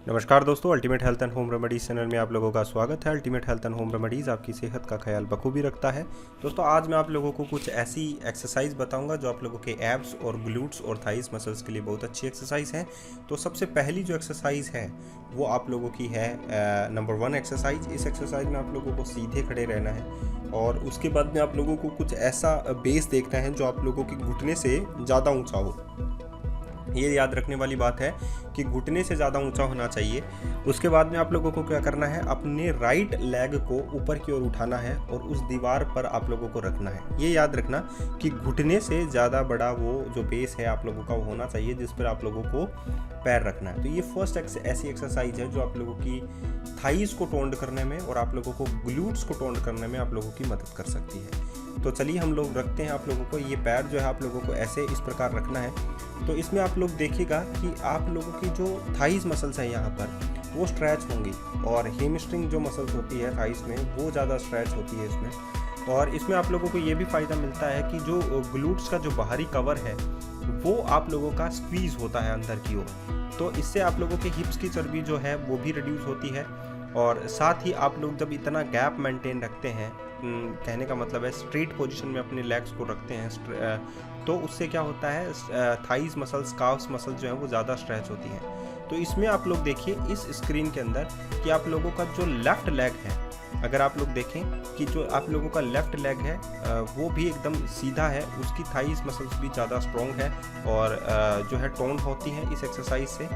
नमस्कार दोस्तों, ultimate health and home remedies channel में आप लोगों का स्वागत है। Ultimate health and home remedies आपकी सेहत का ख्याल बखूबी रखता है। दोस्तों, आज मैं आप लोगों को कुछ ऐसी एक्सरसाइज बताऊंगा जो आप लोगों के एब्स और ग्लूट्स और थाइस मसल्स के लिए बहुत अच्छी एक्सरसाइज है। तो सबसे पहली जो एक्सरसाइज है वो आप लोगों की है नंबर 1 एक्सरसाइज। इस एक्सरसाइज में आप लोगों को सीधे खड़े रहना है और उसके बाद में आप लोगों को कुछ ऐसा बेस देखना है जो आप लोगों के घुटने से ज़्यादा ऊँचा हो। ये याद रखने वाली बात है कि घुटने से ज़्यादा ऊंचा होना चाहिए। उसके बाद में आप लोगों को क्या करना है, अपने राइट लेग को ऊपर की ओर उठाना है और उस दीवार पर आप लोगों को रखना है। ये याद रखना कि घुटने से ज़्यादा बड़ा वो जो बेस है आप लोगों का वो होना चाहिए जिस पर आप लोगों को पैर रखना है। तो ये फर्स्ट ऐसी एक्सरसाइज है जो आप लोगों की थाइस को टोन्ड करने में और आप लोगों को ग्लूट्स को टोन्ड करने में आप लोगों की मदद कर सकती है। तो चलिए हम लोग रखते हैं आप लोगों को। ये पैर जो है आप लोगों को ऐसे इस प्रकार रखना है। तो इसमें आप लोग देखिएगा कि आप लोगों की जो थाइस मसल्स हैं यहाँ पर वो स्ट्रेच होंगी और हेमस्ट्रिंग जो मसल्स होती है थाइस में वो ज़्यादा स्ट्रेच होती है इसमें। और इसमें आप लोगों को ये भी फ़ायदा मिलता है कि जो ग्लूट्स का जो बाहरी कवर है वो आप लोगों का स्क्वीज़ होता है अंदर की ओर। तो इससे आप लोगों के हिप्स की चर्बी जो है वो भी रिड्यूस होती है। और साथ ही आप लोग जब इतना गैप मेंटेन रखते हैं, कहने का मतलब है स्ट्रेट पोजीशन में अपने लेग्स को रखते हैं, तो उससे क्या होता है थाइस मसल्स, काफ्स मसल्स जो हैं वो ज़्यादा स्ट्रेच होती हैं। तो इसमें आप लोग देखिए इस स्क्रीन के अंदर कि आप लोगों का जो लेफ़्ट लेग है, अगर आप लोग देखें कि जो आप लोगों का लेफ़्ट लेग है वो भी एकदम सीधा है, उसकी थाइस मसल्स भी ज़्यादा स्ट्रॉन्ग है और जो है टोन होती है इस एक्सरसाइज से।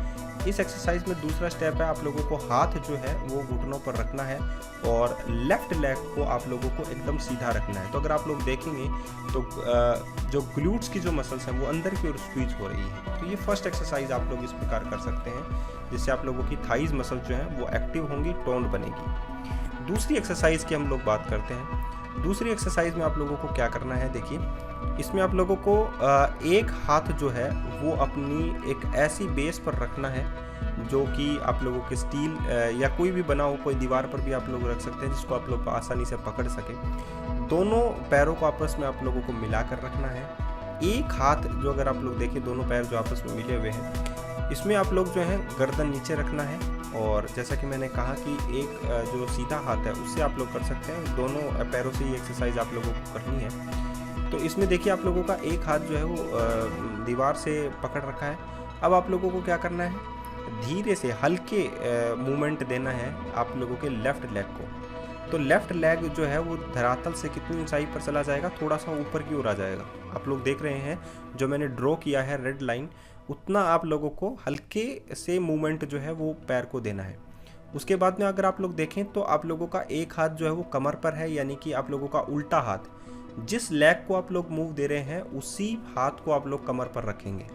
इस एक्सरसाइज में दूसरा स्टेप है आप लोगों को हाथ जो है वो घुटनों पर रखना है और लेफ़्ट लेग को आप लोगों को एकदम सीधा रखना है। तो अगर आप लोग देखेंगे तो जो ग्लूट्स की जो मसल्स हैं वो अंदर की ओर स्क्वीज हो रही है। तो ये फर्स्ट एक्सरसाइज आप लोग इस प्रकार कर सकते हैं जिससे आप लोगों की थाइस मसल जो है वो एक्टिव होंगी, टोन्ड बनेगी। दूसरी एक्सरसाइज की हम लोग बात करते हैं। दूसरी एक्सरसाइज में आप लोगों को क्या करना है, देखिए इसमें आप लोगों को एक हाथ जो है वो अपनी एक ऐसी बेस पर रखना है जो कि आप लोगों के स्टील या कोई भी बना हो, कोई दीवार पर भी आप लोग रख सकते हैं जिसको आप लोग आसानी से पकड़ सके। दोनों पैरों को आपस में आप लोगों को मिलाकर रखना है। एक हाथ जो अगर आप लोग देखें दोनों पैर जो आपस में मिले हुए हैं, इसमें आप लोग जो है गर्दन नीचे रखना है और जैसा कि मैंने कहा कि एक जो सीधा हाथ है उससे आप लोग कर सकते हैं। दोनों पैरों से ये एक्सरसाइज आप लोगों को करनी है। तो इसमें देखिए आप लोगों का एक हाथ जो है वो दीवार से पकड़ रखा है। अब आप लोगों को क्या करना है, धीरे से हल्के मूवमेंट देना है आप लोगों के लेफ़्ट लेग को। तो लेफ़्ट लेग जो है वो धरातल से कितनी ऊंचाई पर चला जाएगा, थोड़ा सा ऊपर की ओर आ जाएगा। आप लोग देख रहे हैं जो मैंने ड्रॉ किया है रेड लाइन, उतना आप लोगों को हल्के से मूवमेंट जो है वो पैर को देना है। उसके बाद में अगर आप लोग देखें तो आप लोगों का एक हाथ जो है वो कमर पर है, यानी कि आप लोगों का उल्टा हाथ, जिस लेग को आप लोग मूव दे रहे हैं उसी हाथ को आप लोग कमर पर रखेंगे।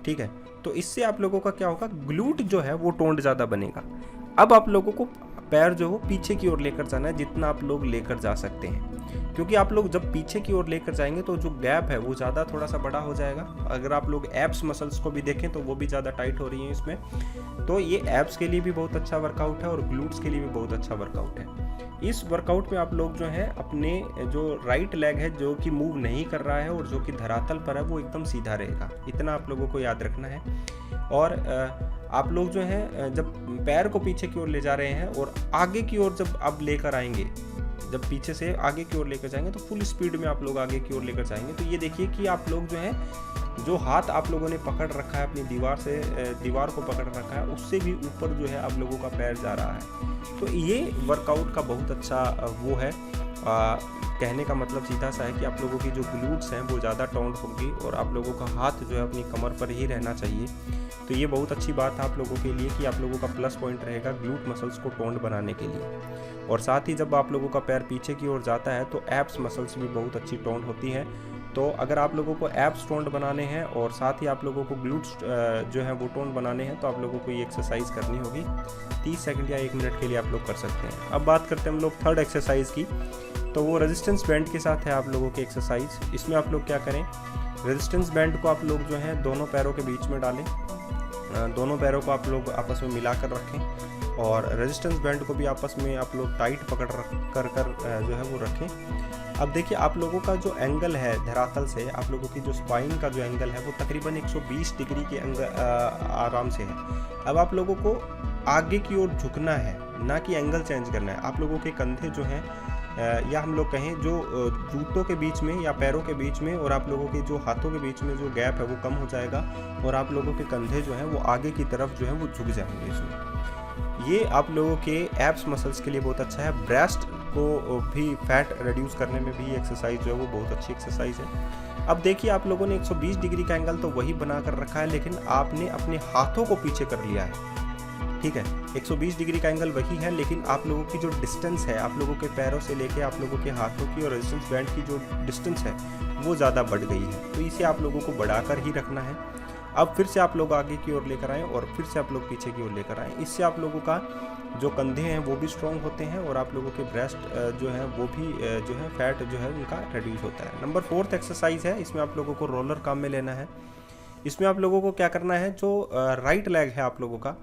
ठीक है, तो इससे आप लोगों का क्या होगा, ग्लूट जो है वो टोन्ड ज़्यादा बनेगा। अब आप लोगों को पैर जो हो पीछे की ओर लेकर जाना है जितना आप लोग लेकर जा सकते हैं, क्योंकि आप लोग जब पीछे की ओर लेकर जाएंगे तो जो गैप है वो ज़्यादा थोड़ा सा बड़ा हो जाएगा। अगर आप लोग एब्स मसल्स को भी देखें तो वो भी ज़्यादा टाइट हो रही हैं इसमें। तो ये एब्स के लिए भी बहुत अच्छा वर्कआउट है और ग्लूट्स के लिए भी बहुत अच्छा वर्कआउट है। इस वर्कआउट में आप लोग जो है अपने जो राइट लेग है जो कि मूव नहीं कर रहा है और जो कि धरातल पर है वो एकदम सीधा रहेगा, इतना आप लोगों को याद रखना है। और आप लोग जो है जब पैर को पीछे की ओर ले जा रहे हैं और आगे की ओर जब आप लेकर आएंगे, जब पीछे से आगे की ओर लेकर जाएंगे तो फुल स्पीड में आप लोग आगे की ओर लेकर जाएंगे। तो ये देखिए कि आप लोग जो है जो हाथ आप लोगों ने पकड़ रखा है अपनी दीवार को पकड़ रखा है उससे भी ऊपर जो है आप लोगों का पैर जा रहा है। तो ये वर्कआउट का बहुत अच्छा वो है। कहने का मतलब सीधा सा है कि आप लोगों की जो ग्लूट्स हैं वो ज़्यादा टोन्ड होंगी और आप लोगों का हाथ जो है अपनी कमर पर ही रहना चाहिए। तो ये बहुत अच्छी बात है आप लोगों के लिए कि आप लोगों का प्लस पॉइंट रहेगा ग्लूट मसल्स को टोन्ड बनाने के लिए। और साथ ही जब आप लोगों का पैर पीछे की ओर जाता है तो एब्स मसल्स भी बहुत अच्छी टोन्ड होती हैं। तो अगर आप लोगों को एब्स टोन्ड बनाने हैं और साथ ही आप लोगों को ग्लूट्स जो है वो टोन्ड बनाने हैं तो आप लोगों को ये एक्सरसाइज करनी होगी। 30 सेकंड या 1 मिनट के लिए आप लोग कर सकते हैं। अब बात करते हैं हम लोग थर्ड एक्सरसाइज की, तो वो रेजिस्टेंस बैंड के साथ है आप लोगों की एक्सरसाइज। इसमें आप लोग क्या करें, रेजिस्टेंस बैंड को आप लोग जो है दोनों पैरों के बीच में डालें, दोनों पैरों को आप लोग आपस में मिला कर रखें और रेजिस्टेंस बैंड को भी आपस में आप लोग टाइट पकड़ कर जो है वो रखें। अब देखिए आप लोगों का जो एंगल है धरातल से, आप लोगों की जो स्पाइन का जो एंगल है वो तकरीबन 120 डिग्री के आराम से है। अब आप लोगों को आगे की ओर झुकना है, ना कि एंगल चेंज करना है। आप लोगों के कंधे जो हैं या हम लोग कहें जो जूतों के बीच में या पैरों के बीच में और आप लोगों के जो हाथों के बीच में जो गैप है वो कम हो जाएगा और आप लोगों के कंधे जो हैं वो आगे की तरफ जो है वो झुक जाएंगे। इसमें ये आप लोगों के एब्स मसल्स के लिए बहुत अच्छा है। ब्रेस्ट को भी फैट रिड्यूस करने में भी एक्सरसाइज जो है वो बहुत अच्छी एक्सरसाइज है। अब देखिए, आप लोगों ने 120 डिग्री का एंगल तो वही बना कर रखा है, लेकिन आपने अपने हाथों को पीछे कर लिया है। ठीक है, 120 डिग्री का एंगल वही है, लेकिन आप लोगों की जो डिस्टेंस है, आप लोगों के पैरों से लेके आप लोगों के हाथों की और रेजिस्टेंस बैंड की जो डिस्टेंस है वो ज़्यादा बढ़ गई है। तो इसे आप लोगों को बढ़ाकर ही रखना है। अब फिर से आप लोग आगे की ओर लेकर आएँ और फिर से आप लोग पीछे की ओर लेकर आएँ। इससे आप लोगों का जो कंधे हैं वो भी स्ट्रॉन्ग होते हैं और आप लोगों के ब्रेस्ट जो है वो भी जो है फैट जो है उनका रिड्यूस होता है। नंबर 4th एक्सरसाइज है, इसमें आप लोगों को रोलर काम में लेना है। इसमें आप लोगों को क्या करना है, जो राइट लेग है आप लोगों का,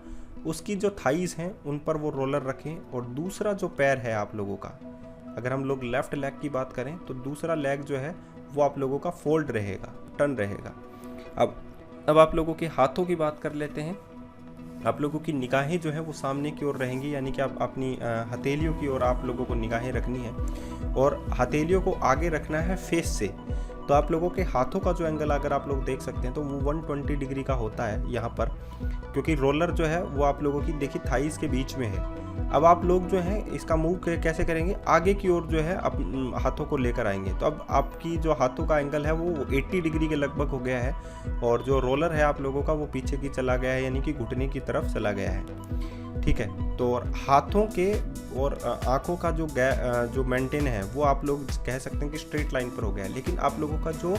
उसकी जो थाइज हैं उन पर वो रोलर रखें और दूसरा जो पैर है आप लोगों का, अगर हम लोग लेफ्ट लेग की बात करें तो दूसरा लेग जो है वो आप लोगों का फोल्ड रहेगा, टर्न रहेगा। अब आप लोगों के हाथों की बात कर लेते हैं। आप लोगों की निगाहें जो है वो सामने की ओर रहेंगी, यानी कि आप अपनी हथेलियों की ओर आप लोगों को निगाहें रखनी है और हथेलियों को आगे रखना है फेस से। तो आप लोगों के हाथों का जो एंगल अगर आप लोग देख सकते हैं तो वो 120 डिग्री का होता है यहाँ पर, क्योंकि रोलर जो है वो आप लोगों की देखिए थाइस के बीच में है। अब आप लोग जो है इसका मूव कैसे करेंगे, आगे की ओर जो है हाथों को लेकर आएंगे। तो अब आपकी जो हाथों का एंगल है वो 80 डिग्री के लगभग हो गया है और जो रोलर है आप लोगों का वो पीछे की चला गया है, यानी कि घुटने की तरफ चला गया है। ठीक है, तो हाथों के और आंखों का जो मेंटेन है वो आप लोग कह सकते हैं कि स्ट्रेट लाइन पर हो गया है, लेकिन आप लोगों का जो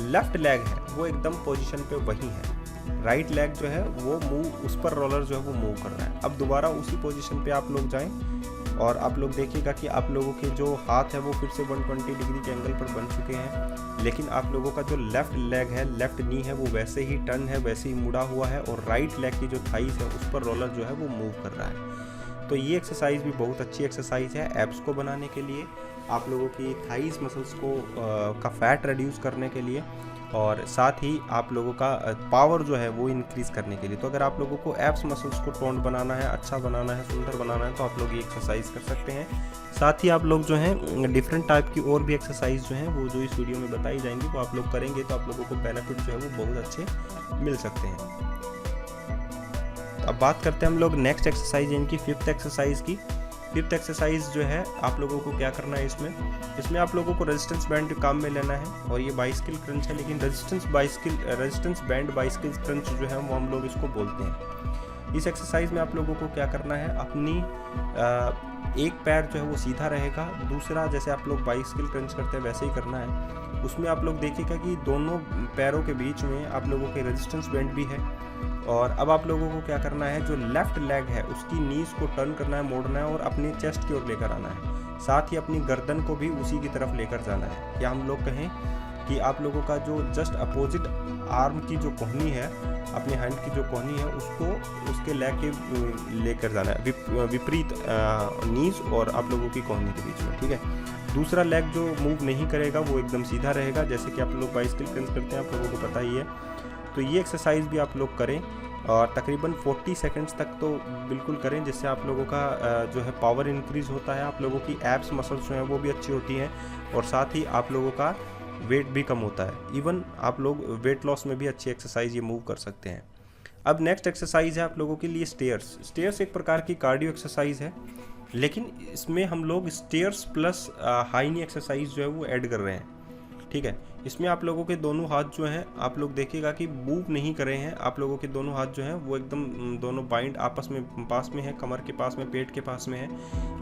लेफ्ट लेग है वो एकदम पोजीशन पे वही है। राइट लेग जो है वो मूव, उस पर रोलर जो है वो मूव कर रहा है। अब दोबारा उसी पोजीशन पे आप लोग जाएं और आप लोग देखिएगा कि आप लोगों के जो हाथ है वो फिर से 120 डिग्री के एंगल पर बन चुके हैं, लेकिन आप लोगों का जो लेफ्ट लेग है, लेफ्ट नी है, वो वैसे ही टर्न है, वैसे ही मुड़ा हुआ है और राइट लेग की जो थाइस है उस पर रोलर जो है वो मूव कर रहा है। तो ये एक्सरसाइज भी बहुत अच्छी एक्सरसाइज है एब्स को बनाने के लिए, आप लोगों की थाइस मसल्स को का फैट रिड्यूस करने के लिए और साथ ही आप लोगों का पावर जो है वो इंक्रीज़ करने के लिए। तो अगर आप लोगों को एब्स मसल्स को टोन्ड बनाना है, अच्छा बनाना है, सुंदर बनाना है, तो आप लोग ये एक्सरसाइज कर सकते हैं। साथ ही आप लोग जो हैं डिफरेंट टाइप की और भी एक्सरसाइज जो हैं वो जो इस वीडियो में बताई जाएंगी वो आप लोग करेंगे तो आप लोगों को बेनिफिट जो है वो बहुत अच्छे मिल सकते हैं। अब बात करते हैं हम लोग नेक्स्ट एक्सरसाइज इनकी 5th एक्सरसाइज की। 5th एक्सरसाइज जो है आप लोगों को क्या करना है, इसमें आप लोगों को रेजिस्टेंस बैंड काम में लेना है और ये बाइसिकल क्रंच है, लेकिन रेजिस्टेंस बैंड बाइसिकल क्रंच जो है वो हम लोग इसको बोलते हैं। इस एक्सरसाइज में आप लोगों को क्या करना है, अपनी एक पैर जो है वो सीधा रहेगा, दूसरा जैसे आप लोग बाइसिकल क्रंच करते हैं वैसे ही करना है। उसमें आप लोग देखिएगा कि दोनों पैरों के बीच में आप लोगों के रेजिस्टेंस बैंड भी है और अब आप लोगों को क्या करना है, जो लेफ्ट लेग है उसकी नीज को टर्न करना है, मोड़ना है और अपने चेस्ट की ओर लेकर आना है। साथ ही अपनी गर्दन को भी उसी की तरफ लेकर जाना है, या हम लोग कहें कि आप लोगों का जो जस्ट अपोजिट आर्म की जो कोहनी है, अपने हैंड की जो कोहनी है उसको उसके लेग के लेकर जाना है, विपरीत नीज और आप लोगों की कोहनी के बीच में। ठीक है, दूसरा लेग जो मूव नहीं करेगा वो एकदम सीधा रहेगा, जैसे कि आप लोग बाइसिकल क्रंच करते हैं, आप लोगों को पता ही है। तो ये एक्सरसाइज भी आप लोग करें और तकरीबन 40 सेकंड्स तक तो बिल्कुल करें, जिससे आप लोगों का जो है पावर इंक्रीज़ होता है, आप लोगों की एब्स मसल्स जो हैं वो भी अच्छी होती हैं और साथ ही आप लोगों का वेट भी कम होता है। इवन आप लोग वेट लॉस में भी अच्छी एक्सरसाइज ये मूव कर सकते हैं। अब नेक्स्ट एक्सरसाइज है आप लोगों के लिए स्टेयर्स एक प्रकार की कार्डियो एक्सरसाइज है, लेकिन इसमें हम लोग स्टेयर्स प्लस हाई नी एक्सरसाइज जो है वो ऐड कर रहे हैं। ठीक है, इसमें आप लोगों के दोनों हाथ जो हैं आप लोग देखिएगा कि मूव नहीं कर रहे हैं, आप लोगों के दोनों हाथ जो हैं वो एकदम दोनों बाइंड आपस में पास में है, कमर के पास में, पेट के पास में है।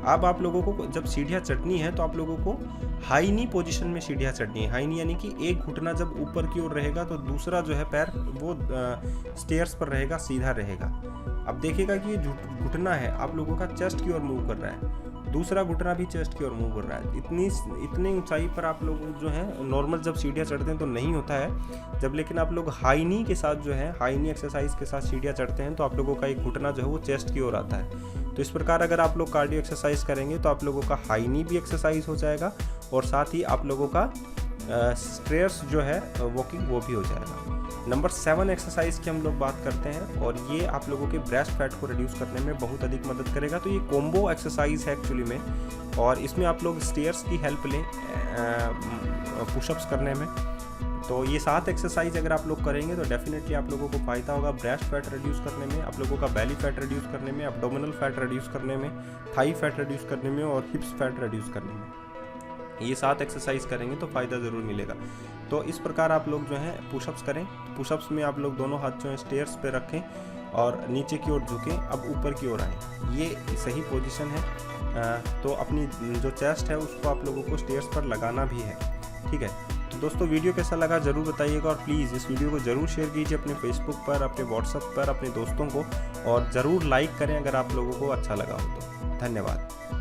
अब आप लोगों को जब सीढ़ियाँ चढ़नी है तो आप लोगों को हाई नी पोजीशन में सीढ़ियाँ चढ़नी है। हाई नी यानी कि एक घुटना जब ऊपर की ओर रहेगा तो दूसरा जो है पैर वो स्टेयर्स पर रहेगा, सीधा रहेगा। अब देखिएगा कि ये घुटना है आप लोगों का चेस्ट की ओर मूव कर रहा है, दूसरा घुटना भी चेस्ट की ओर मूव कर रहा है। इतनी ऊंचाई पर आप लोग जो है नॉर्मल जब सीढ़ियाँ चढ़ते हैं तो नहीं होता है, जब लेकिन आप लोग हाई नी के साथ जो है हाई नी एक्सरसाइज के साथ सीढ़ियाँ चढ़ते हैं तो आप लोगों का एक घुटना जो है वो चेस्ट की ओर आता है। तो इस प्रकार अगर आप लोग कार्डियो एक्सरसाइज करेंगे तो आप लोगों का हाई नी भी एक्सरसाइज हो जाएगा और साथ ही आप लोगों का स्ट्रेस जो है वॉकिंग वो भी हो जाएगा। नंबर 7 एक्सरसाइज की हम लोग बात करते हैं और ये आप लोगों के ब्रेस्ट फैट को रिड्यूस करने में बहुत अधिक मदद करेगा। तो ये कॉम्बो एक्सरसाइज है एक्चुअली में, और इसमें आप लोग स्टेयर्स की हेल्प लें पुशअप्स करने में। तो ये 7 एक्सरसाइज अगर आप लोग करेंगे तो डेफिनेटली आप लोगों को फ़ायदा होगा ब्रेस्ट फैट रिड्यूस करने में, आप लोगों का बेली फैट रिड्यूस करने में, एब्डोमिनल फैट रिड्यूस करने में, थाई फैट रिड्यूस करने में और हिप्स फैट रिड्यूस करने में। ये 7 एक्सरसाइज करेंगे तो फ़ायदा ज़रूर मिलेगा। तो इस प्रकार आप लोग जो है पुशअप्स करें। पुशअप्स में आप लोग दोनों हाथ जो है स्टेयर्स पे रखें और नीचे की ओर झुकें, अब ऊपर की ओर आएँ। ये सही पोजीशन है। तो अपनी जो चेस्ट है उसको आप लोगों को स्टेयर्स पर लगाना भी है, ठीक है। तो दोस्तों वीडियो कैसा लगा ज़रूर बताइएगा, और प्लीज़ इस वीडियो को ज़रूर शेयर कीजिए अपने फेसबुक पर, अपने व्हाट्सएप पर, अपने दोस्तों को, और ज़रूर लाइक करें अगर आप लोगों को अच्छा लगा हो तो। धन्यवाद।